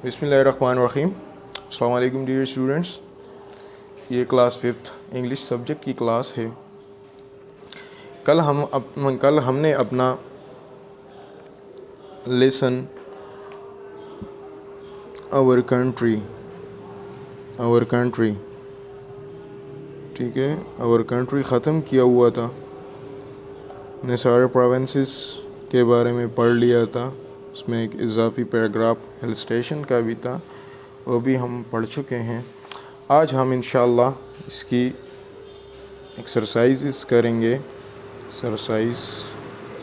बिस्मिल्लाहिर्रहमानिर्रहीम। अस्सलाम वालेकुम डियर स्टूडेंट्स। ये क्लास 5th इंग्लिश सब्जेक्ट की क्लास है। कल हमने अपना लेसन आवर कंट्री ठीक है, आवर कंट्री ख़त्म किया हुआ था। ने सारे प्रोविंसेस के बारे में पढ़ लिया था। उसमें एक इजाफी पैराग्राफ हिल स्टेशन का भी था, वो भी हम पढ़ चुके हैं। आज हम इंशाअल्लाह इसकी एक्सरसाइज करेंगे,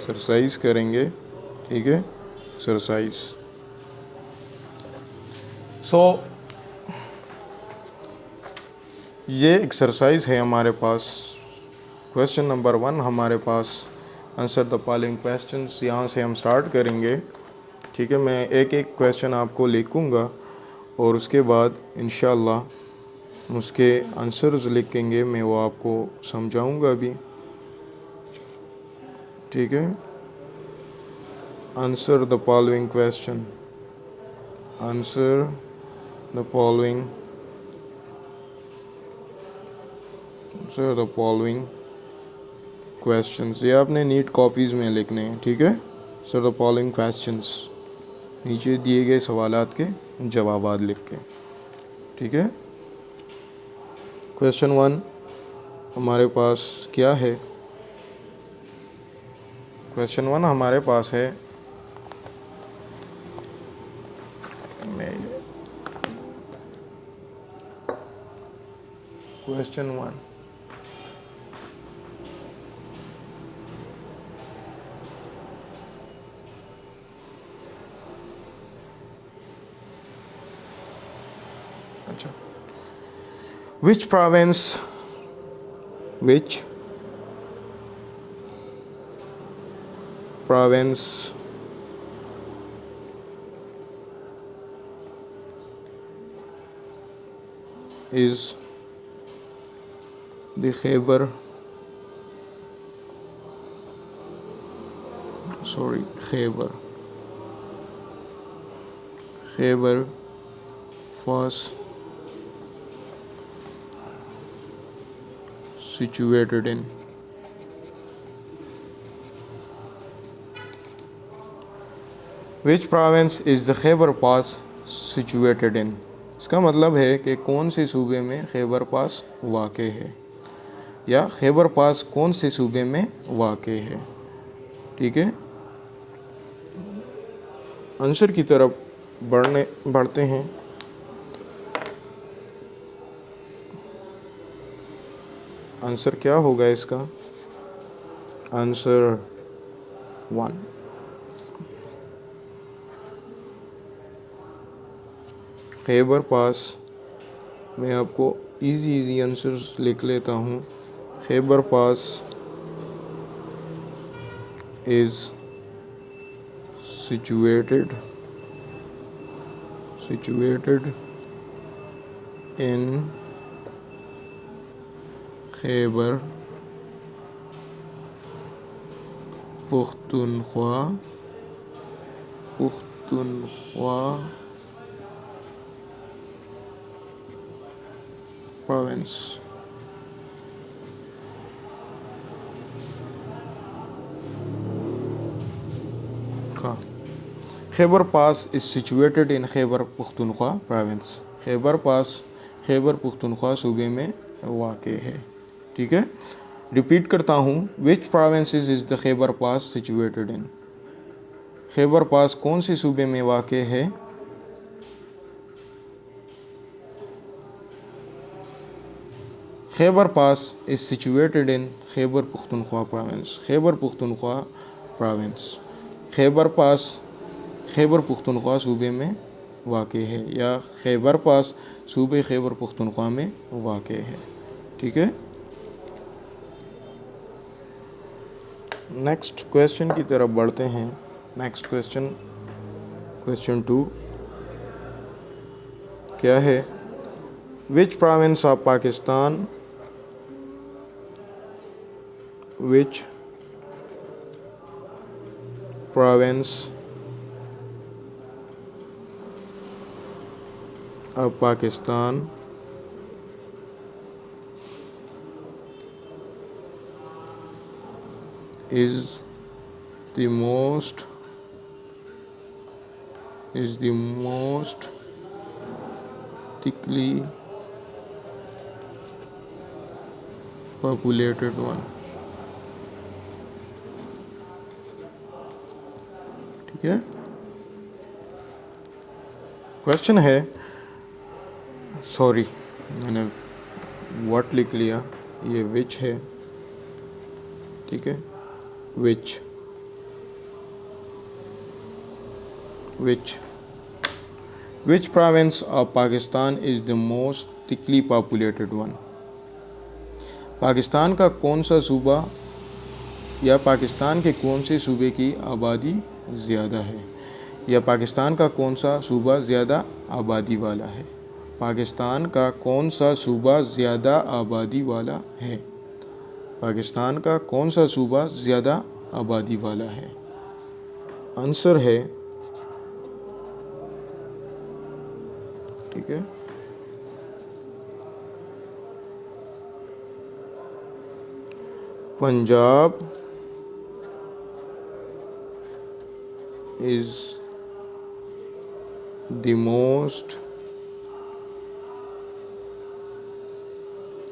एक्सरसाइज करेंगे। ठीक है, एक्सरसाइज। ये एक्सरसाइज है हमारे पास। क्वेश्चन नंबर 1 हमारे पास, आंसर द फॉलोइंग क्वेश्चंस। यहाँ से हम स्टार्ट करेंगे। ठीक है, मैं एक एक क्वेश्चन आपको लिखूँगा और उसके बाद इंशाअल्लाह उसके आंसर्स लिखेंगे, मैं वो आपको समझाऊंगा भी। ठीक है, answer the following question, answer the following questions. ये आपने नीट कॉपीज़ में लिखने हैं। ठीक है, सर द फॉलोइंग क्वेश्चंस, नीचे दिए गए सवालात के जवाबात लिख के। ठीक है, क्वेश्चन 1 हमारे पास क्या है? क्वेश्चन 1 हमारे पास है, क्वेश्चन 1 अच्छा, which province is the Khyber Pass situated in? Which province is the Khyber Pass situated in? इसका मतलब है कि कौन से सूबे में खैबर पास वाक़े है, या खैबर पास कौन से सूबे में वाक़े है। ठीक है, आंसर की तरफ बढ़ते हैं। आंसर क्या होगा इसका? आंसर 1। खैबर पास, मैं आपको इजी आंसर्स लिख लेता हूँ। Khyber pass is situated in Khyber Pakhtunkhwa province. Khyber pass is situated in Khyber Pakhtunkhwa province. Khyber pass Khyber Pakhtunkhwa सूबे में वाक़े है। ठीक है, रिपीट करता हूँ। Which provinces is the Khyber pass situated in? Khyber pass कौन से सूबे में वाक़े है? Khyber pass is situated in Khyber Pakhtunkhwa province. Khyber Pakhtunkhwa province, Khyber pass Khyber Pakhtunkhwa सूबे में वाक़े है, या खैबर पास सूबे खैबर पुख्तूनख्वा में वाक़े है। ठीक है, नेक्स्ट क्वेश्चन की तरफ बढ़ते हैं। नेक्स्ट क्वेश्चन 2 क्या है? विच province of Pakistan which province अब Pakistan is the most thickly populated one। ठीक है, क्वेश्चन है, सॉरी मैंने व्हाट लिख लिया, ये विच है। ठीक है, which province of Pakistan is the most thickly populated one। Pakistan का कौन सा सूबा या पाकिस्तान के कौन से सूबे की आबादी ज़्यादा है, या पाकिस्तान का कौन सा सूबा ज़्यादा आबादी वाला है। पाकिस्तान का कौन सा सूबा ज़्यादा आबादी वाला है। पाकिस्तान का कौन सा सूबा ज़्यादा आबादी वाला है। आंसर है, ठीक है, Punjab is the most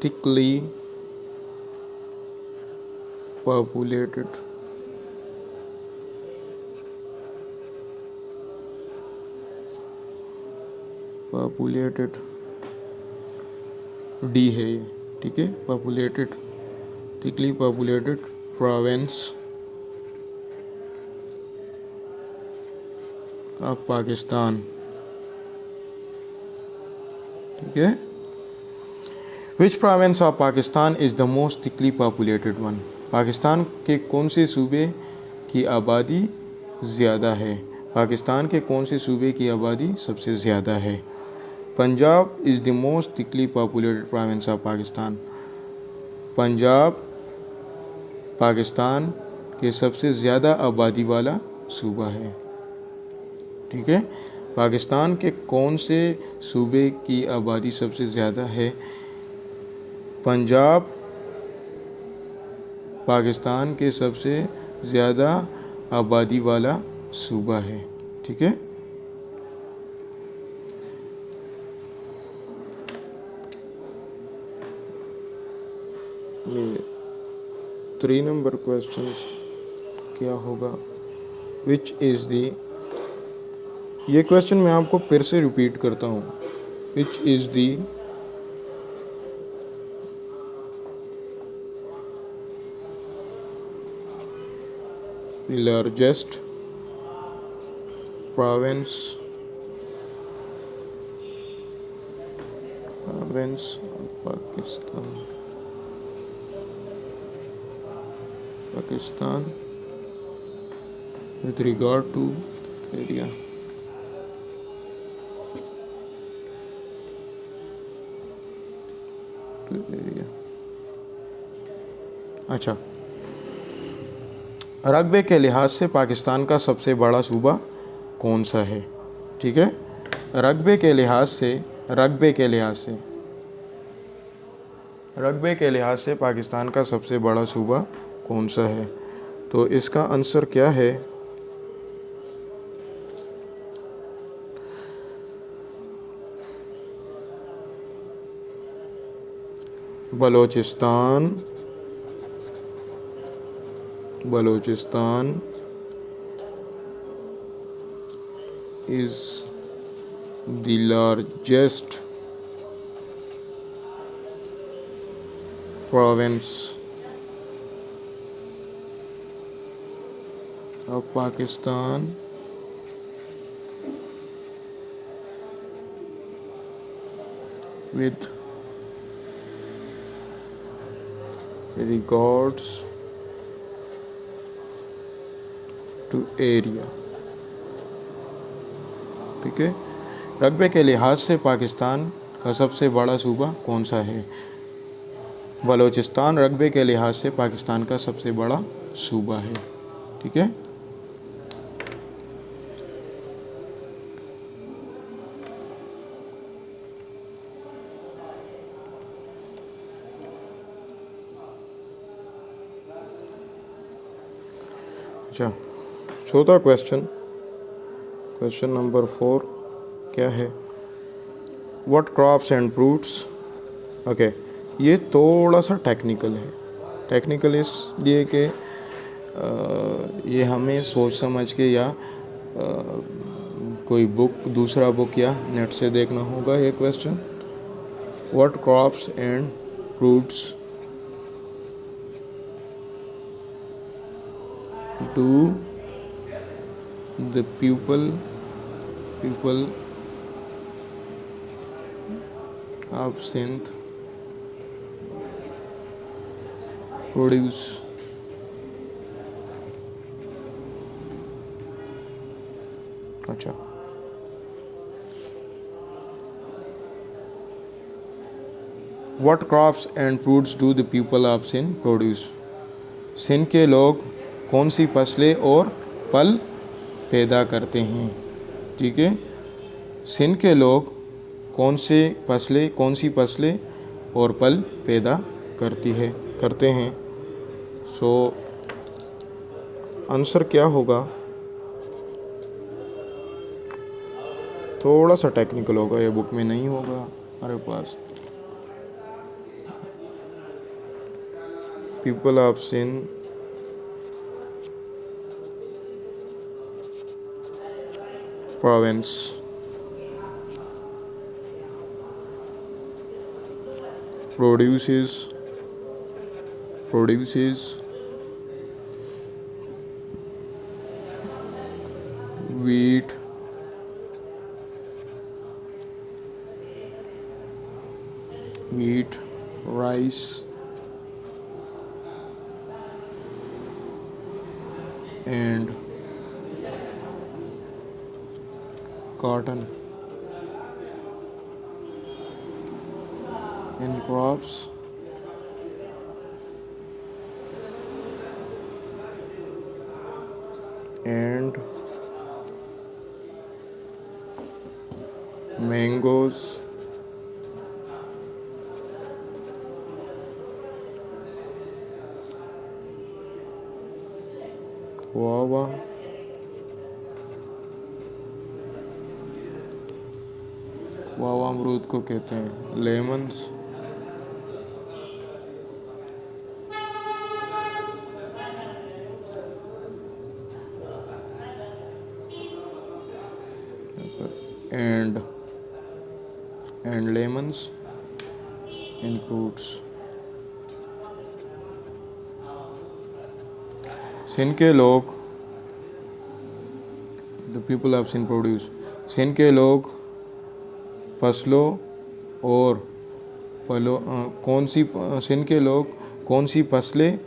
thickly populated D है ये। ठीक है, populated, thickly populated province of Pakistan. ठीक है, विच province of Pakistan is the most thickly populated one. Pakistan के कौन से सूबे की आबादी ज़्यादा है। पाकिस्तान के कौन से सूबे की आबादी सबसे ज़्यादा है। Punjab is the most thickly populated province of Pakistan. Punjab Pakistan के सबसे ज़्यादा आबादी वाला सूबा है। ठीक है, पाकिस्तान के कौन से सूबे की आबादी सबसे ज़्यादा है। पंजाब पाकिस्तान के सबसे ज़्यादा आबादी वाला सूबा है। ठीक है, ये 3 नंबर क्वेश्चन क्या होगा, विच इज़ दी, ये क्वेश्चन मैं आपको फिर से रिपीट करता हूँ, which is the largest province of Pakistan with regard to area। अच्छा, रकबे के लिहाज से पाकिस्तान का सबसे बड़ा सूबा कौन सा है। ठीक है, रकबे के लिहाज से पाकिस्तान का सबसे बड़ा सूबा कौन सा है। तो इसका आंसर क्या है, Balochistan is the largest province of Pakistan with regards to area। ठीक है, रकबे के लिहाज से पाकिस्तान का सबसे बड़ा सूबा कौन सा है। बलोचिस्तान रकबे के लिहाज से पाकिस्तान का सबसे बड़ा सूबा है। ठीक है, अच्छा, चौथा क्वेश्चन, क्वेश्चन नंबर 4 क्या है? What crops and fruits, okay, ये थोड़ा सा टेक्निकल है। टेक्निकल इसलिए कि ये हमें सोच समझ के या कोई बुक, दूसरा बुक या नेट से देखना होगा ये question. What crops and fruits do the people of Sindh produce? अच्छा, what crops and fruits do the people of Sindh produce? Sindh के लोग कौन सी फसलें और फल पैदा करते हैं? ठीक है, सिंध के लोग कौन सी फसलें और फल पैदा करते हैं। सो आंसर क्या होगा? थोड़ा सा टेक्निकल होगा, ये बुक में नहीं होगा हमारे पास। People of Sindh province produces wheat, rice and cotton in crops and mangoes guava अमरूद को कहते हैं, lemons and lemons in fruits. Sindh के लोग, the people of Sindh produce, Sindh के लोग फसलों और फलों सिंध के लोग कौन सी फसलें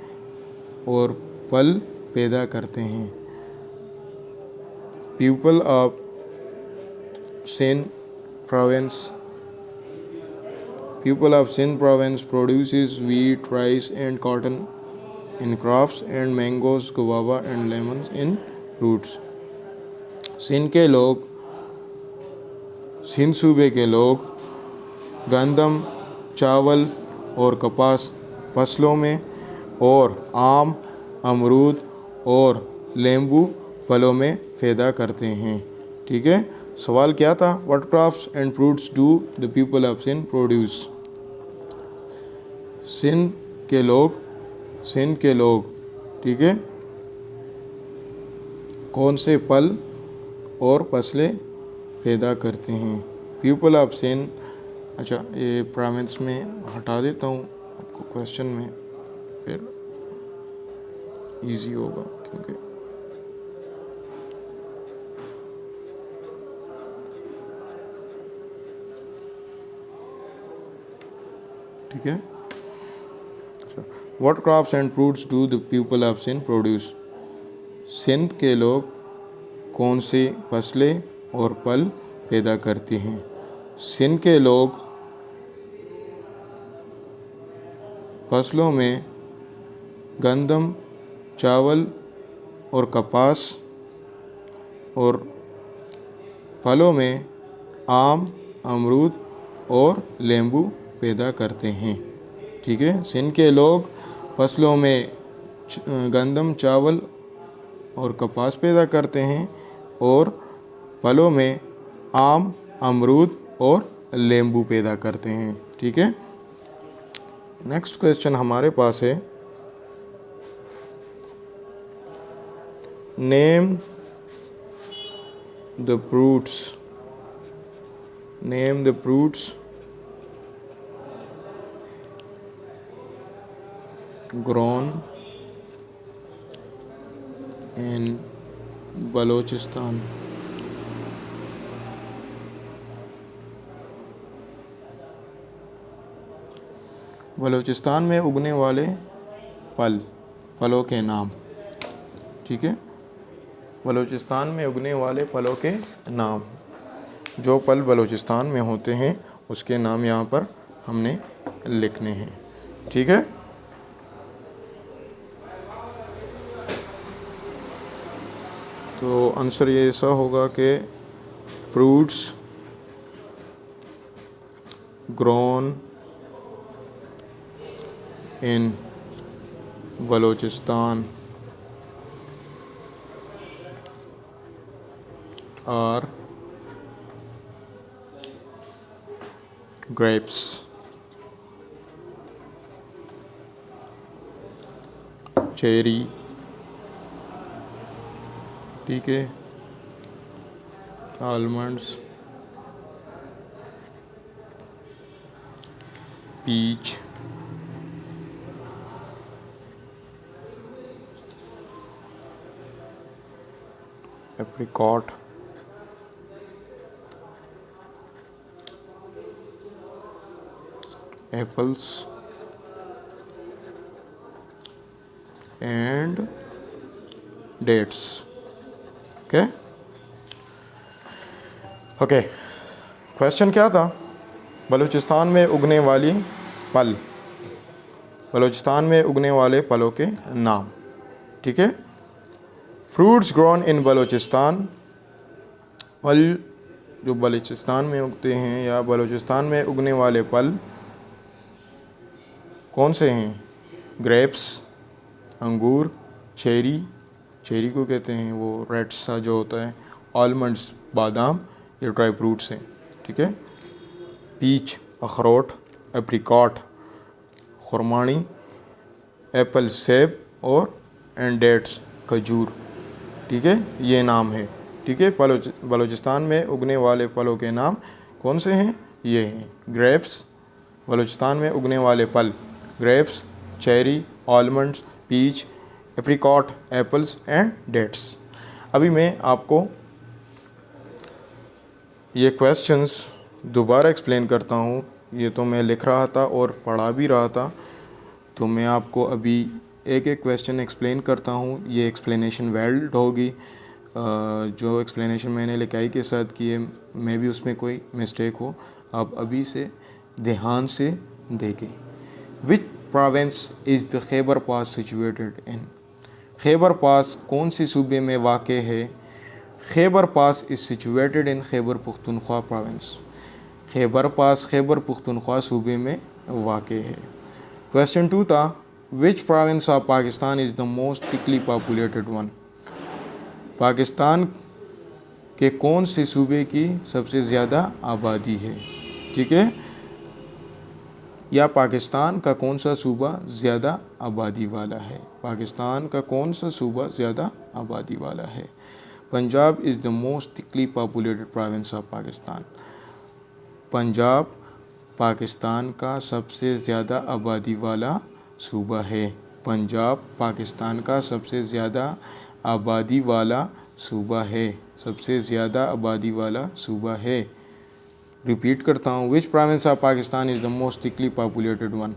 और फल पैदा करते हैं? People of Sindh province produces wheat, rice and cotton in crops and mangoes, guava and lemons in fruits. Sindh सूबे के लोग गंदम, चावल और कपास फसलों में और आम, अमरूद और नींबू फलों में पैदा करते हैं। ठीक है, सवाल क्या था? What crops and fruits do the people of Sindh produce? Sindh के लोग ठीक है, कौन से फल और फसलें पैदा करते हैं? पीपल ऑफ सिंध, अच्छा ये प्रोविंस में हटा देता हूँ आपको क्वेश्चन में, फिर इजी होगा क्योंकि ठीक है। What crops and fruits do the people of Sindh produce? Sindh के लोग कौन सी फसलें और फल पैदा करते हैं? सिंध के लोग फसलों में गंदम, चावल और कपास और फलों में आम, अमरूद और नींबू पैदा करते हैं। ठीक है, सिंध के लोग फसलों में गंदम, चावल और कपास पैदा करते हैं, और फलों में आम, अमरूद और नींबू पैदा करते हैं। ठीक है, नेक्स्ट क्वेश्चन हमारे पास है, name the fruits grown in Balochistan. Balochistan में उगने वाले फलों के नाम। ठीक है, बलोचिस्तान में उगने वाले फलों के नाम, जो फल बलोचिस्तान में होते हैं उसके नाम यहाँ पर हमने लिखने हैं। ठीक है, तो आंसर ये ऐसा होगा कि fruits grown in Balochistan are grapes, cherry, ठीक है, almonds, peach, apricot, apples and dates। Okay, question क्या था? बलूचिस्तान में उगने वाले फलों के नाम। ठीक है, फ्रूट्स ग्रोन इन बलूचिस्तान, फल जो बलूचिस्तान में उगते हैं या बलूचिस्तान में उगने वाले फल कौन से हैं? ग्रेप्स, अंगूर, चेरी को कहते हैं वो रेड सा जो होता है, आलमंड्स, बादाम, ये ड्राई फ्रूट्स हैं। ठीक है, पीच, अखरोट, एप्रिकॉट, खुरमानी, एप्पल, सेब, और एंड डेट्स, खजूर। ठीक है, ये नाम है। ठीक है, बलूचिस्तान में उगने वाले फलों के नाम कौन से हैं? ये हैं ग्रेप्स, बलूचिस्तान में उगने वाले फल grapes, cherry, almonds, peach, apricot, apples and dates. अभी मैं आपको ये क्वेश्चंस दोबारा एक्सप्लेन करता हूँ। ये तो मैं लिख रहा था और पढ़ा भी रहा था, तो मैं आपको अभी एक एक क्वेश्चन एक्सप्लेन करता हूँ। ये एक्सप्लेनेशन वैलिड होगी। जो एक्सप्लेनेशन मैंने लिखाई के साथ की है, मैं भी उसमें कोई मिस्टेक हो, आप अभी से ध्यान से देखें। Which province is the Khyber pass situated in? Khyber pass कौन सी सूबे में वाक़ है? Khyber pass is situated in Khyber Pakhtunkhwa province. Khyber pass Khyber Pakhtunkhwa सूबे में वाक़ है। क्वेश्चन 2 था, which province of Pakistan is the most thickly populated one? Pakistan के कौन से सूबे की सबसे ज़्यादा आबादी है? ठीक है, या पाकिस्तान का कौन सा सूबा ज़्यादा आबादी वाला है? पाकिस्तान का कौन सा सूबा ज़्यादा आबादी वाला है? Punjab is the most thickly populated province of Pakistan. Punjab Pakistan का सबसे ज़्यादा आबादी वाला सूबा है। पंजाब पाकिस्तान का सबसे ज़्यादा आबादी वाला सूबा है, सबसे ज़्यादा आबादी वाला सूबा है। रिपीट करता हूँ, विच province of Pakistan is the most thickly populated one?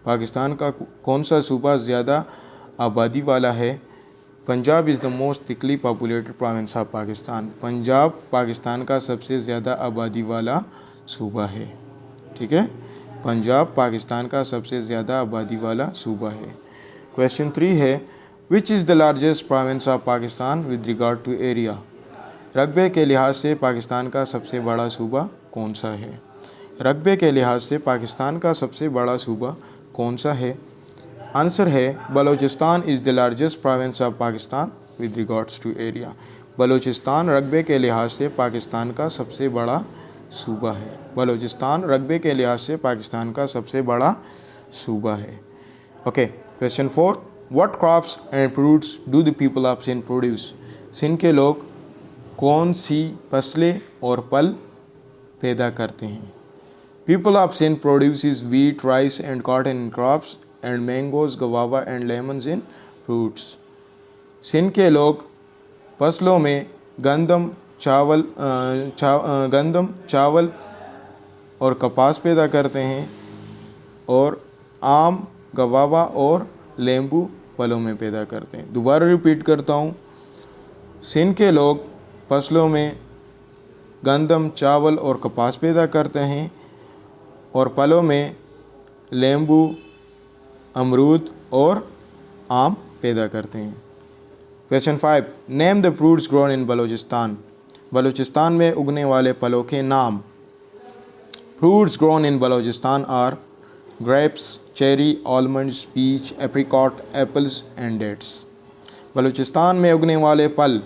Pakistan का कौन सा सूबा ज़्यादा आबादी वाला है? Punjab is the most thickly populated province of Pakistan. Punjab Pakistan का सबसे ज़्यादा आबादी वाला सूबा है। ठीक है, पंजाब पाकिस्तान का सबसे ज़्यादा आबादी वाला सूबा है। क्वेश्चन 3 है, which is the largest province of Pakistan with regard to area? रकबे के लिहाज से पाकिस्तान का सबसे बड़ा सूबा कौन सा है? रकबे के लिहाज से पाकिस्तान का सबसे बड़ा सूबा कौन सा है? आंसर है, Balochistan is the largest province of Pakistan with regards to area. Balochistan रकबे के लिहाज से पाकिस्तान का सबसे बड़ा सूबा है। बलूचिस्तान रकबे के लिहाज से पाकिस्तान का सबसे बड़ा सूबा है। Okay, question 4, what crops and fruits do the people of Sindh produce? Sindh के लोग कौन सी फसलें और फल पैदा करते हैं? People of Sindh produces wheat, rice and cotton in crops and mangoes, guava and lemons in fruits. Sindh के लोग फसलों में गंदम, चावल और कपास पैदा करते हैं और आम, गवावा और लेम्बू फलों में पैदा करते हैं। दोबारा रिपीट करता हूँ, सिंध के लोग फसलों में गंदम, चावल और कपास पैदा करते हैं और फलों में लेम्बू, अमरूद और आम पैदा करते हैं। Question 5, name the fruits grown in Balochistan. Balochistan में उगने वाले फलों के नाम। Fruits grown in Balochistan are grapes, cherry, almonds, peach, apricot, apples and dates. Balochistan में उगने वाले फल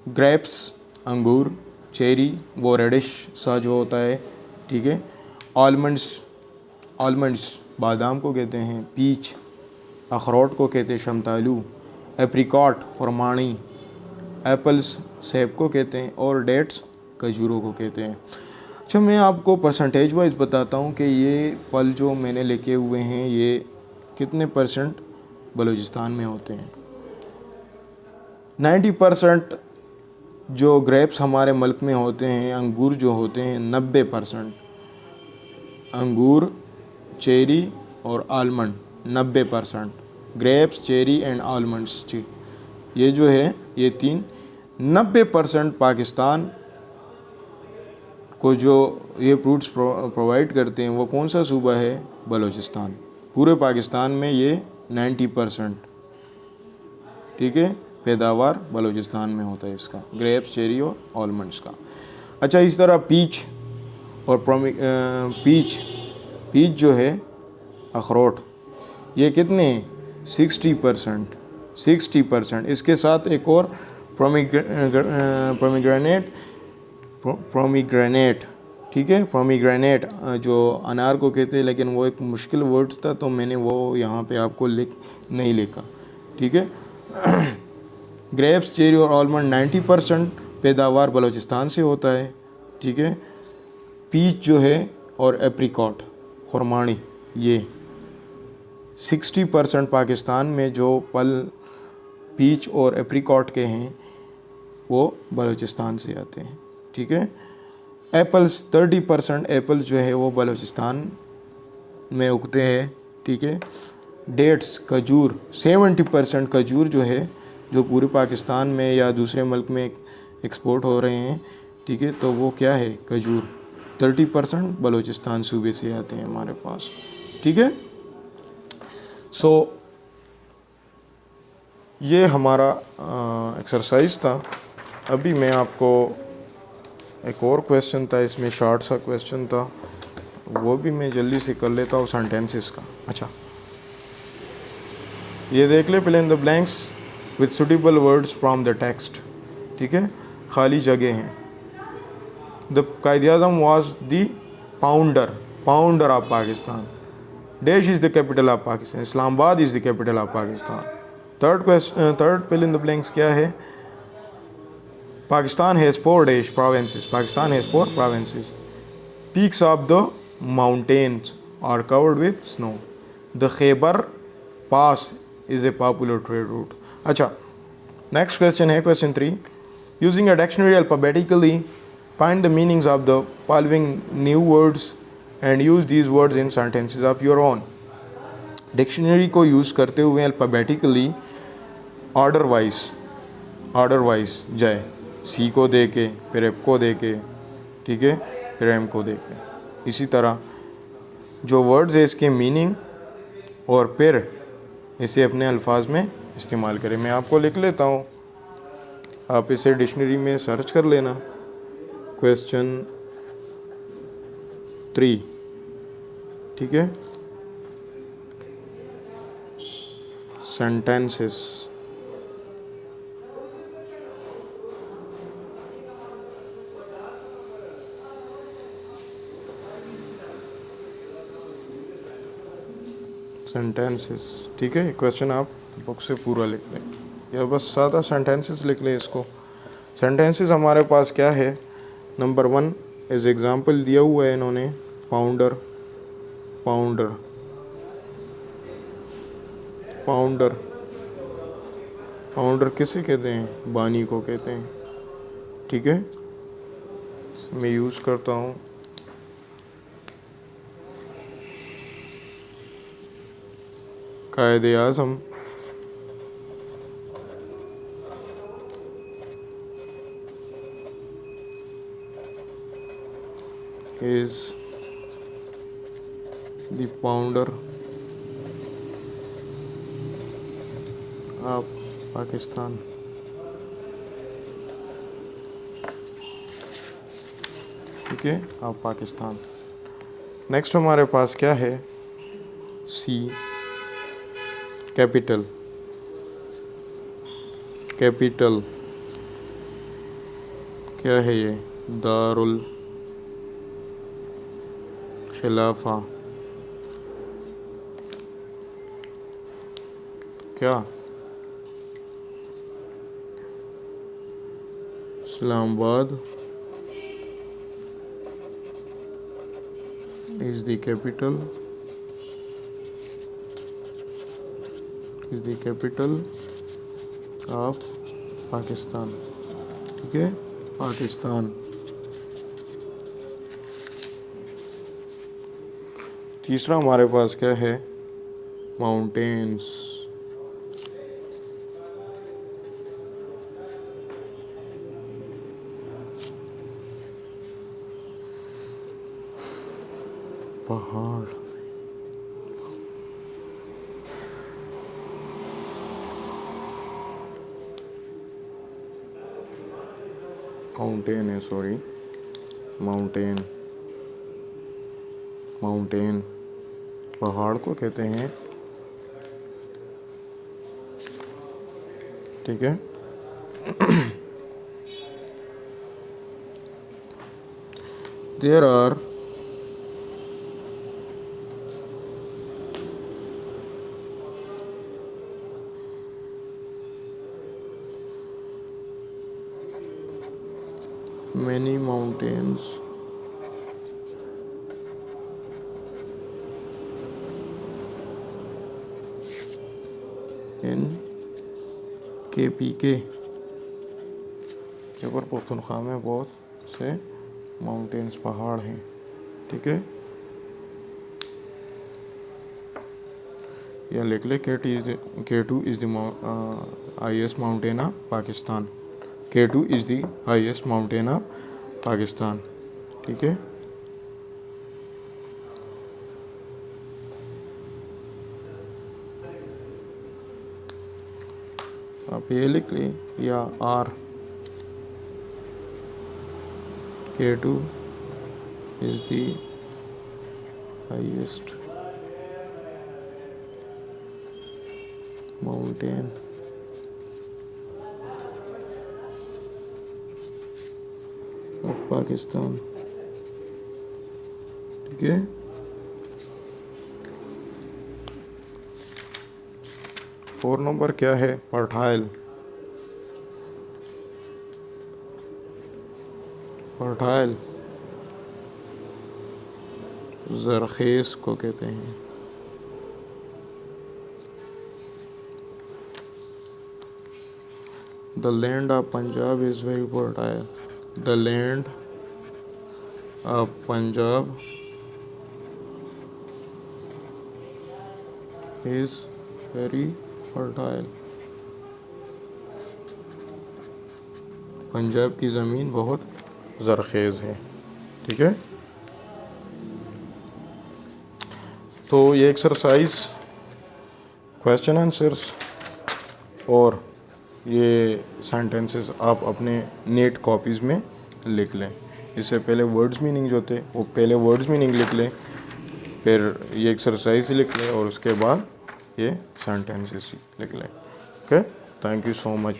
ग्रेप्स अंगूर, चेरी वो रेडिश सा जो होता है, ठीक है, आलमंड्स बादाम को कहते हैं, पीच अखरोट को कहते हैं, शमतालू, एप्रिकॉट खुरमानी, एप्पल्स सेब को कहते हैं और डेट्स खजूरों को कहते हैं। अच्छा, मैं आपको परसेंटेज वाइज बताता हूँ कि ये फल जो मैंने लेके हुए हैं ये कितने परसेंट बलूचिस्तान में होते हैं। 90% जो ग्रेप्स हमारे मुल्क में होते हैं, अंगूर जो होते हैं 90%, अंगूर, चेरी और almond 90%, grapes, cherry and almonds, ये जो है ये 90% पाकिस्तान को जो ये फ्रूट्स प्रोवाइड करते हैं वो कौन सा सूबा है? बलूचिस्तान। पूरे पाकिस्तान में ये 90%, ठीक है, पैदावार बलूचिस्तान में होता है इसका, ग्रेप्स, चेरी और आलमंड्स का। अच्छा, इस तरह पीच और पीच जो है अखरोट, ये कितने हैं? 60%। इसके साथ एक और प्रोमीग्रेनेट, ठीक है, प्रोमीग्रेनेट जो अनार को कहते हैं, लेकिन वो एक मुश्किल वर्ड्स था तो मैंने वो यहाँ पे आपको नहीं लिखा, ठीक है। ग्रेप्स, चेरी और आलमंड 90% पैदावार बलूचिस्तान से होता है, ठीक है। पीच जो है और एप्रिकॉट खुरमानी ये 60% पाकिस्तान में जो फल पीच और एप्रिकॉट के हैं वो बलूचिस्तान से आते हैं, ठीक है। एप्पल्स 30% एप्पल्स जो है वो बलूचिस्तान में उगते हैं, ठीक है। डेट्स खजूर 70% खजूर जो है जो पूरे पाकिस्तान में या दूसरे मुल्क में एक्सपोर्ट हो रहे हैं, ठीक है, तो वो क्या है? खजूर 30% बलूचिस्तान सूबे से आते हैं हमारे पास, ठीक है। सो ये हमारा एक्सरसाइज था। अभी मैं आपको एक और क्वेश्चन था, इसमें शॉर्ट सा क्वेश्चन था, वो भी मैं जल्दी से कर लेता हूँ सेंटेंसेस का। अच्छा, ये देख ले, fill in the blanks with suitable words from the text, ठीक है, खाली जगह हैं। The Quaid-e-Azam was the founder of Pakistan. Dash is the capital of Pakistan. Islamabad is the capital of Pakistan. Third fill in the blanks क्या है? Pakistan has 4 dash provinces. Pakistan has 4 provinces. Peaks of the mountains are covered with snow. The Khyber Pass is a popular trade route. अच्छा, next question है question 3. Using a dictionary alphabetically, find the meanings of the following new words and use these words in sentences of your own. Dictionary को use करते हुए alphabetically order wise जाए, सी को दे के, फिर F को दे के, ठीक है, फिर एम को दे के, इसी तरह जो वर्ड्स है इसके मीनिंग और फिर इसे अपने अल्फाज में इस्तेमाल करें। मैं आपको लिख लेता हूँ, आप इसे डिक्शनरी में सर्च कर लेना। क्वेश्चन 3, ठीक है, sentences. सेंटेंसेस, ठीक है। क्वेश्चन आप बुक से पूरा लिख लें या बस सादा सेंटेंसेस लिख लें इसको। सेंटेंसेस हमारे पास क्या है, नंबर 1 एज एग्जांपल दिया हुआ है इन्होंने, पाउंडर, पाउंडर, पाउंडर, पाउंडर किसे कहते हैं, बानी को कहते हैं, ठीक है। मैं यूज़ करता हूँ कायदे आज़म, is the founder of Pakistan, ठीक है, ऑफ पाकिस्तान। नेक्स्ट हमारे पास क्या है, सी, कैपिटल, कैपिटल क्या है ये, दारुल खिलाफा, क्या, Islamabad is the capital, is the capital of Pakistan, ठीक है, पाकिस्तान। तीसरा हमारे पास क्या है, माउंटेन्स, पहाड़, माउंटेन है, सॉरी, माउंटेन, माउंटेन पहाड़ को कहते हैं, ठीक है। There are many mountains in KPK, Khyber Pakhtunkhwa में बहुत से माउंटेन्स, पहाड़ हैं, ठीक है। या लिख ले, K2 is the highest mountain of Pakistan, K2 is the highest mountain of Pakistan, ठीक है। आप ये लिख लें, या R, K2 is the highest mountain of Pakistan, ठीक है। फोर नंबर क्या है, फर्टाइल, फर्टाइल ज़रखेज़ को कहते हैं, the land of Punjab is very fertile, the land of Punjab is very fertile, Punjab की ज़मीन बहुत ज़रखेज़ है, ठीक है। तो ये एक्सरसाइज, क्वेश्चन आंसर्स और ये सेंटेंसेस आप अपने नेट कॉपीज़ में लिख लें। इससे पहले वर्ड्स मीनिंग जो थे वो पहले वर्ड्स मीनिंग लिख लें, फिर ये एक्सरसाइज लिख लें और उसके बाद ये सेंटेंसेस लिख लें। Okay, thank you so much.